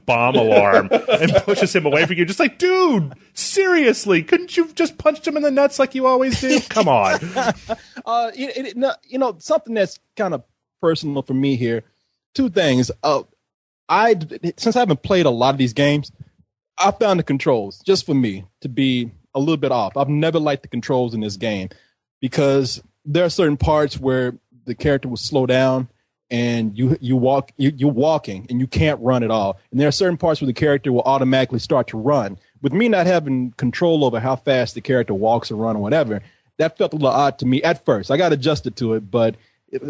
bomb alarm and pushes him away from you. Just like, dude, seriously, couldn't you just punched him in the nuts like you always do? Come on. Something that's kind of personal for me here. Two things. Since I haven't played a lot of these games, I found the controls, just for me, to be a little bit off. I've never liked the controls in this game because there are certain parts where the character will slow down and you're walking and you can't run at all. And there are certain parts where the character will automatically start to run. With me not having control over how fast the character walks or run or whatever, that felt a little odd to me at first. I got adjusted to it, but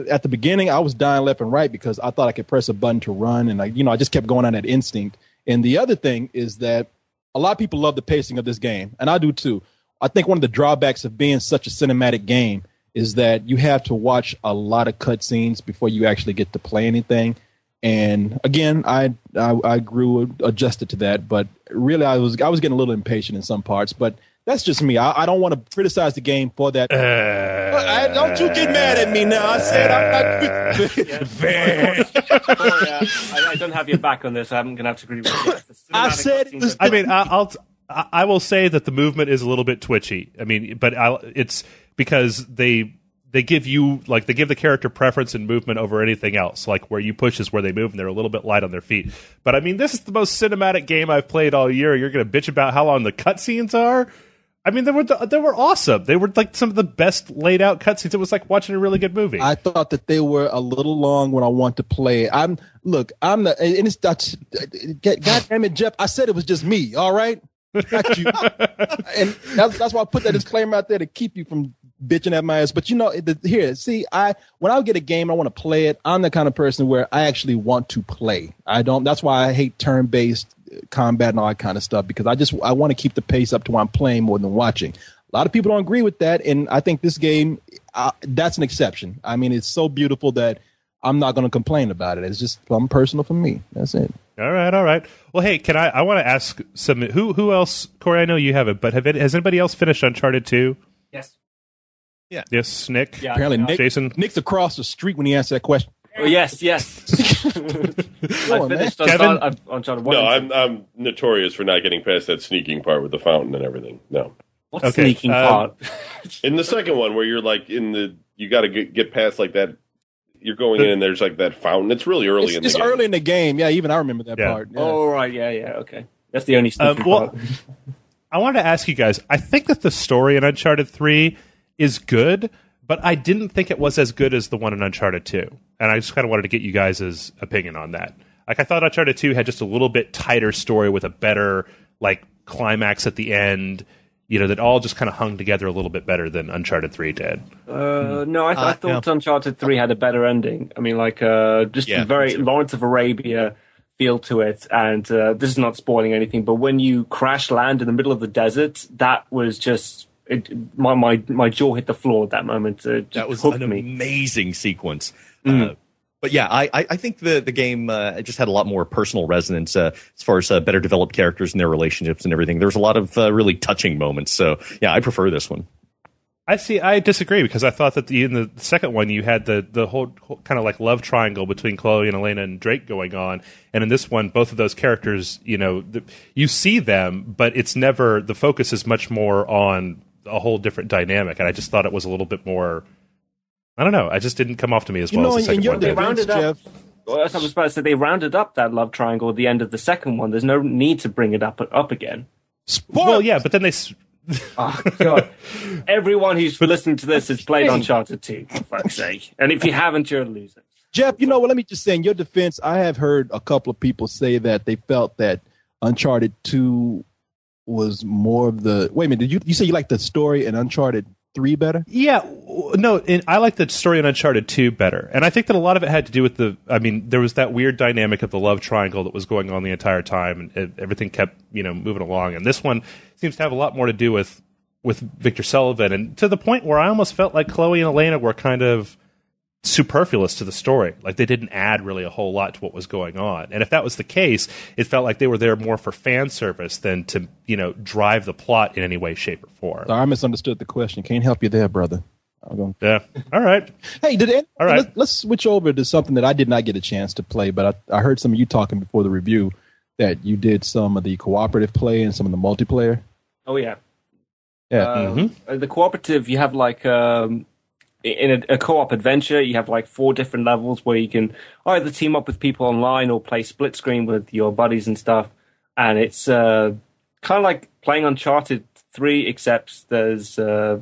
at the beginning, I was dying left and right because I thought I could press a button to run, and I just kept going on that instinct. And the other thing is that a lot of people love the pacing of this game, and I do too. I think one of the drawbacks of being such a cinematic game is that you have to watch a lot of cutscenes before you actually get to play anything. And again, I grew adjusted to that, but really I was getting a little impatient in some parts. But that's just me. I don't want to criticize the game for that. Don't you get mad at me now. I said I'm not. I don't have your back on this. I'm going to have to agree with you. I said it was. I mean, I will say that the movement is a little bit twitchy. I mean, but it's because they give the character preference and movement over anything else. Like where you push is where they move, and they're a little bit light on their feet. But I mean, this is the most cinematic game I've played all year. You're going to bitch about how long the cutscenes are? I mean, they were awesome. They were like some of the best laid out cutscenes. It was like watching a really good movie. I thought that they were a little long when I want to play. God damn it, Jeff. I said it was just me. All right, not you. And that's why I put that disclaimer out there to keep you from bitching at my ass. But when I get a game, I want to play it. I'm the kind of person where I actually want to play. I don't. That's why I hate turn-based combat and all that kind of stuff, because I want to keep the pace up to where I'm playing more than watching. A lot of people don't agree with that, and I think this game, that's an exception. I mean, it's so beautiful that I'm not going to complain about it. It's just something personal for me. That's it. All right. Well, hey, I want to ask some who else, Korey, I know you haven't, but has anybody else finished Uncharted 2? Yes. Yeah. Yes, Nick? Yeah, apparently, Jason? Nick's across the street when he answered that question. Oh, yes. I finished Uncharted 1. No, I'm notorious for not getting past that sneaking part with the fountain and everything. No. What sneaking part? In the second one, where you're like you got to get past like that. You're going in and there's like that fountain. It's really early in the game. It's early in the game. Yeah, even I remember that part. Yeah. Oh, right. Yeah. Okay. That's the only sneaking part. I wanted to ask you guys, I think that the story in Uncharted 3 is good, but I didn't think it was as good as the one in Uncharted 2. And I just kind of wanted to get you guys' opinion on that. Like, I thought Uncharted 2 had just a little bit tighter story with a better, like, climax at the end, that all just kind of hung together a little bit better than Uncharted 3 did. No, I thought Uncharted 3 had a better ending. I mean, like, just a very Lawrence of Arabia feel to it. And this is not spoiling anything, but when you crash land in the middle of the desert, that was just... my jaw hit the floor at that moment. That was an amazing sequence. But yeah, I think the game just had a lot more personal resonance as far as better developed characters and their relationships and everything. There was a lot of really touching moments. So yeah, I prefer this one. I disagree, because I thought that in the second one you had the whole kind of like love triangle between Chloe and Elena and Drake going on, and in this one both of those characters, you see them, but it's never, the focus is much more on a whole different dynamic, and I just thought it was a little bit more, I don't know, it just didn't come off to me as well as the second one did. They rounded up, as I was about to say, they rounded up that love triangle at the end of the second one. There's no need to bring it up again. Well, yeah, but then they... Oh, God. Everyone who's listening to this has played Uncharted 2, for fuck's sake. And if you haven't, you're a loser. Jeff, let me just say, in your defense, I have heard a couple of people say that they felt that Uncharted 2 was more of the... Wait a minute, did you say you liked the story in Uncharted 3 better? Yeah, no, I like the story in Uncharted 2 better. And I think that a lot of it had to do with there was that weird dynamic of the love triangle that was going on the entire time, and everything kept, moving along. And this one seems to have a lot more to do with Victor Sullivan, and to the point where I almost felt like Chloe and Elena were kind of superfluous to the story. Like, they didn't add really a whole lot to what was going on. And if that was the case, it felt like they were there more for fan service than to, drive the plot in any way, shape, or form. I misunderstood the question. Can't help you there, brother. Yeah. All right. Hey, all right. Let's switch over to something that I did not get a chance to play, but I heard some of you talking before the review. that you did some of the cooperative play and some of the multiplayer. Oh yeah. Yeah. The cooperative, you have like in a co-op adventure, you have like 4 different levels where you can either team up with people online or play split screen with your buddies and stuff. And it's kind of like playing Uncharted 3, except there's the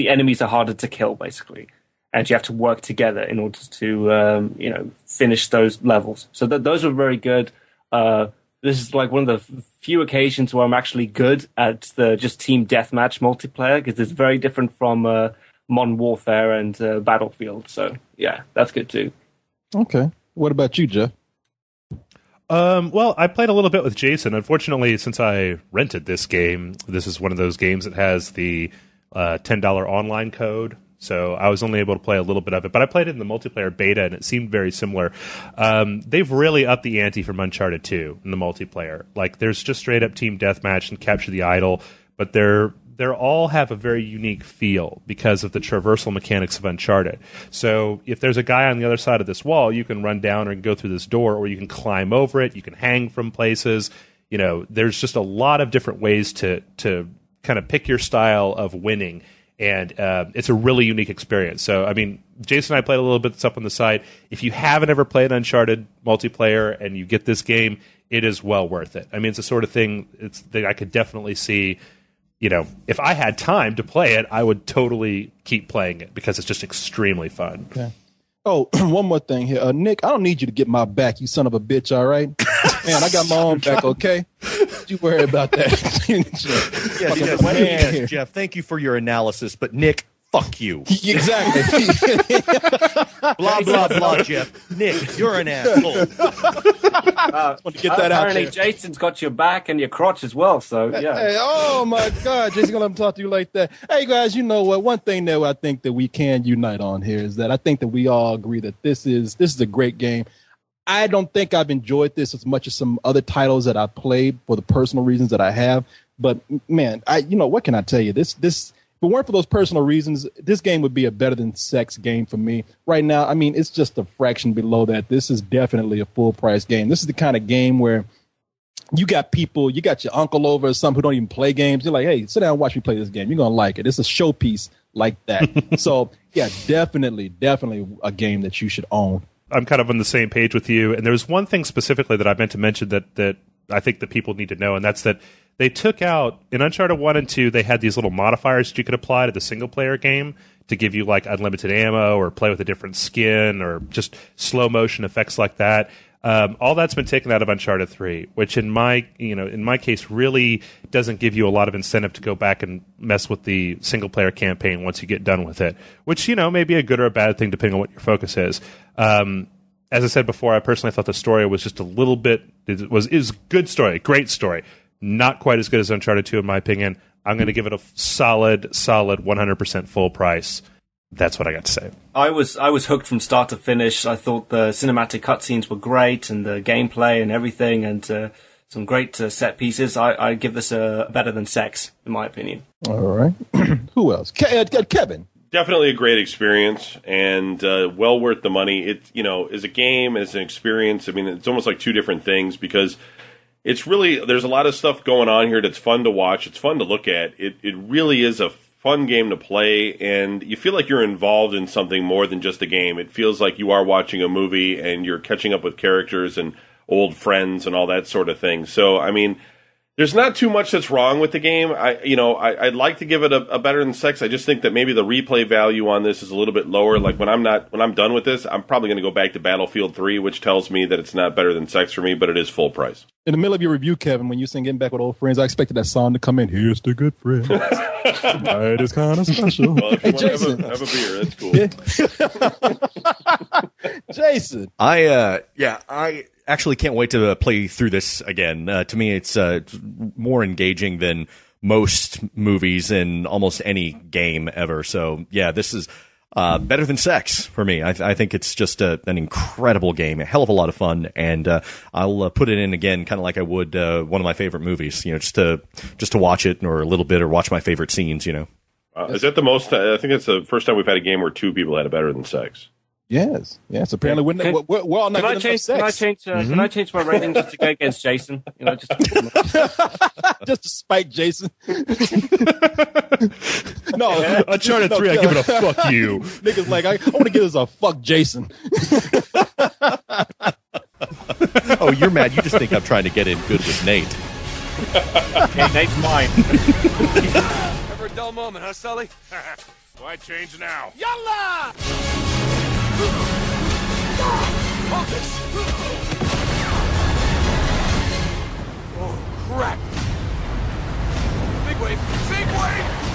enemies are harder to kill, basically. And you have to work together in order to, finish those levels. So those were very good. This is like one of the few occasions where I'm actually good at the just team deathmatch multiplayer, because it's very different from Modern Warfare and Battlefield. So, yeah, that's good too. Okay. What about you, Jeff? Well, I played a little bit with Jason. Unfortunately, since I rented this game, this is one of those games that has the $10 online code. So I was only able to play a little bit of it, but I played it in the multiplayer beta, and it seemed very similar. They've really upped the ante from Uncharted 2 in the multiplayer. Like, there's just straight up team deathmatch and capture the idol, but they're all have a very unique feel because of the traversal mechanics of Uncharted. So if there's a guy on the other side of this wall, you can run down or go through this door, or you can climb over it. You can hang from places. There's just a lot of different ways to kind of pick your style of winning. And it's a really unique experience. So, I mean, Jason and I played a little bit that's up on the side. If you haven't ever played Uncharted multiplayer and you get this game, it is well worth it. I mean, it's the sort of thing that I could definitely see. If I had time to play it, I would totally keep playing it because it's just extremely fun. Okay. Oh, one more thing here. Nick, I don't need you to get my back, you son of a bitch, all right? Man, I got my own back, okay? Don't you worry about that. Yes, Jeff, thank you for your analysis, but Nick, fuck you. Exactly. Blah, blah, blah, Jeff. Nick, you're an asshole. Want to get that out apparently, there. Jason's got your back and your crotch as well, so yeah. Hey, oh, my God. Jason's going to let him talk to you like that. Hey, guys, you know what? One thing that I think that we can unite on here is that I think that we all agree that this is a great game. I don't think I've enjoyed this as much as some other titles that I've played for the personal reasons that I have. But, man, what can I tell you? This if it weren't for those personal reasons, this game would be a better than sex game for me. Right now, I mean, it's just a fraction below that. This is definitely a full price game. This is the kind of game where you got your uncle over or some who don't even play games. You're like, hey, sit down and watch me play this game. You're going to like it. It's a showpiece like that. So, yeah, definitely a game that you should own. I'm kind of on the same page with you. And there's one thing specifically that I meant to mention that I think that people need to know, and that's that they took out, in Uncharted 1 and 2, they had these little modifiers that you could apply to the single-player game to give you, like, unlimited ammo or play with a different skin or just slow-motion effects like that. All that's been taken out of Uncharted 3, which in my case really doesn't give you a lot of incentive to go back and mess with the single-player campaign once you get done with it, which, may be a good or a bad thing depending on what your focus is. As I said before, I personally thought the story was just a little bit... It was a good story, great story. Not quite as good as Uncharted 2, in my opinion. I'm going to give it a solid 100% full price. That's what I got to say. I was hooked from start to finish. I thought the cinematic cutscenes were great, and the gameplay and everything, and some great set pieces. I give this a better than sex, in my opinion. All right. Who else? Kevin. Definitely a great experience and well worth the money. It, as a game, as an experience, I mean, it's almost like two different things because it's really, there's a lot of stuff going on here that's fun to watch. It's fun to look at. It really is a fun game to play, and you feel like you're involved in something more than just a game. It feels like you are watching a movie and you're catching up with characters and old friends and all that sort of thing. So, I mean, there's not too much that's wrong with the game. I'd like to give it a better than sex. I just think that maybe the replay value on this is a little bit lower. Like when I'm done with this, I'm probably going to go back to Battlefield 3, which tells me that it's not better than sex for me, but it is full price. In the middle of your review, Kevin, when you sing Getting Back with Old Friends, I expected that song to come in. Here's the good friend. Tonight is kind of special. Well, if you want Jason. to have a beer, that's cool. Jason. I actually can't wait to play through this again. To me, it's more engaging than most movies in almost any game ever. So, yeah, this is better than sex for me. I think it's just an incredible game, a hell of a lot of fun, and I'll put it in again, kind of like I would one of my favorite movies. Just to watch it or a little bit, or watch my favorite scenes. Is that the most? I think it's the first time we've had a game where two people had it better than sex. Yes. Apparently, we're all not getting enough sex. Can I change my rating just to go against Jason? Just just to spite Jason. No, Uncharted 3. I give it a fuck you. Niggas like I want to give this a fuck Jason. Oh, you're mad. You just think I'm trying to get in good with Nate. Okay, Nate's mine. Ever a dull moment, huh, Sully? Why change now? Yalla! Focus! Oh, crap! Big wave! Big wave!